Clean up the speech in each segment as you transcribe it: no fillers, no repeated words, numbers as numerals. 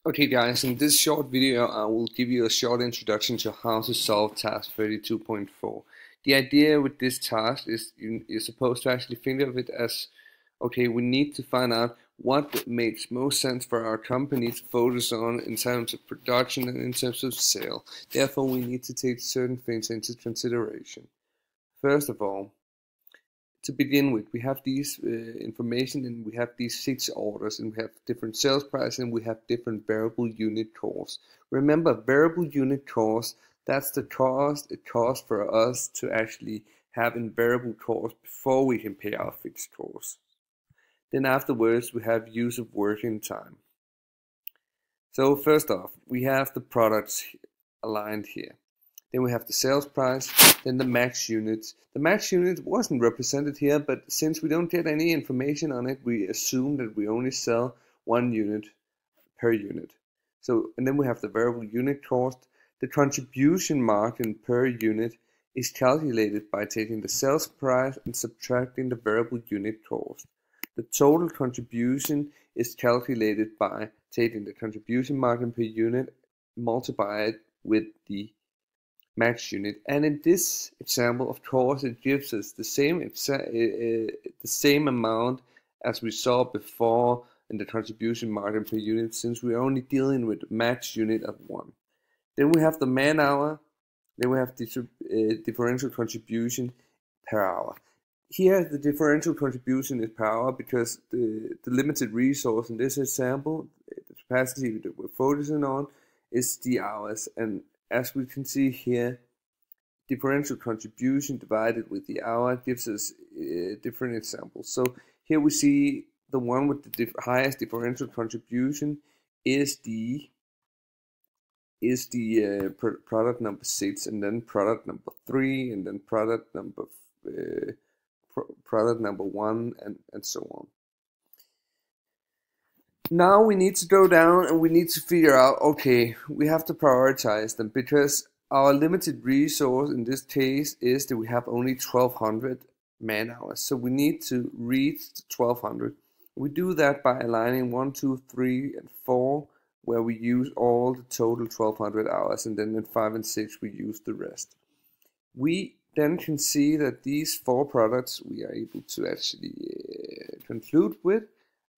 Okay guys, in this short video I will give you a short introduction to how to solve task 32.4. The idea with this task is you're supposed to actually think of it as, okay, we need to find out what makes most sense for our company to focus on in terms of production and in terms of sale. Therefore we need to take certain things into consideration. First of all, to begin with, we have these information and we have these 6 orders and we have different sales price and we have different variable unit costs. Remember, variable unit cost, that's the cost it costs for us to actually have in variable cost before we can pay our fixed costs. Then afterwards we have use of working time. So first off, we have the products aligned here. Then we have the sales price, then the max units. The max unit wasn't represented here, but since we don't get any information on it, we assume that we only sell 1 unit per unit. So, and then we have the variable unit cost. The contribution margin per unit is calculated by taking the sales price and subtracting the variable unit cost. The total contribution is calculated by taking the contribution margin per unit multiplied with the max unit, and in this example, of course, it gives us the same amount as we saw before in the contribution margin per unit, since we're only dealing with max unit of 1. Then we have the man hour. Then we have the differential contribution per hour. Here, the differential contribution is per hour because the limited resource in this example, the capacity that we're focusing on, is the hours. And as we can see here, differential contribution divided with the hour gives us different examples. So here we see the one with the highest differential contribution is the product number 6, and then product number 3, and then product number 1, and so on. Now we need to go down and we need to figure out, okay, we have to prioritize them because our limited resource in this case is that we have only 1200 man hours. So we need to reach 1200. We do that by aligning 1, 2, 3, and 4, where we use all the total 1200 hours, and then in 5 and 6 we use the rest. We then can see that these 4 products we are able to actually conclude with,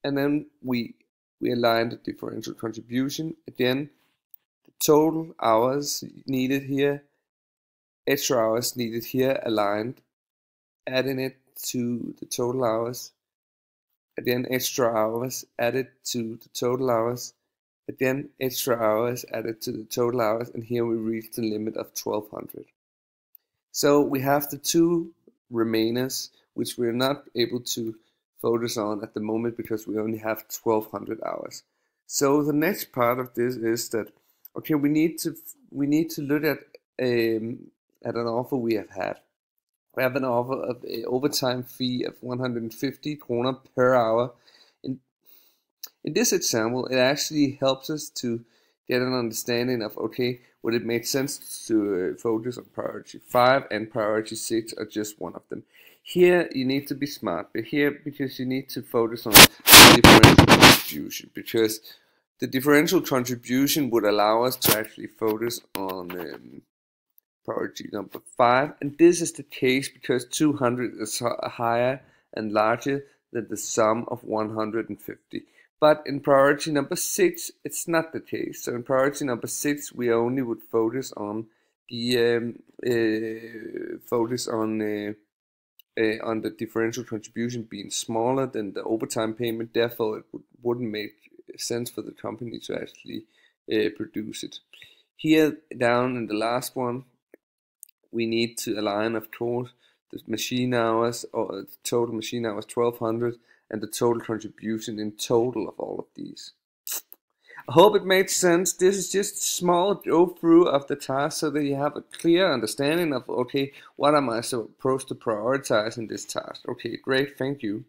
and then we align the differential contribution. Again, the total hours needed here, extra hours needed here, aligned, adding it to the total hours. Again, extra hours added to the total hours. Again, extra hours added to the total hours, and here we reach the limit of 1200. So we have the 2 remainers, which we're not able to focus on at the moment because we only have 1200 hours. So the next part of this is that, okay, we need to look at an offer we have had. We have an offer of an overtime fee of 150 kroner per hour. In this example, it actually helps us to get an understanding of, okay, would it make sense to focus on priority 5 and priority 6, or just one of them? Here you need to be smart, but here because you need to focus on the differential contribution, because the differential contribution would allow us to actually focus on priority number 5, and this is the case because 200 is higher and larger than the sum of 150. But in priority number 6, it's not the case. So in priority number 6, we only would focus on the differential contribution being smaller than the overtime payment. Therefore, it wouldn't make sense for the company to actually produce it. Here down in the last one, we need to align, of course, the machine hours, or the total machine hours 1200, and the total contribution in total of all of these. I hope it made sense. This is just a small go through of the task so that you have a clear understanding of, okay, what am I supposed to prioritize in this task? Okay, great, thank you.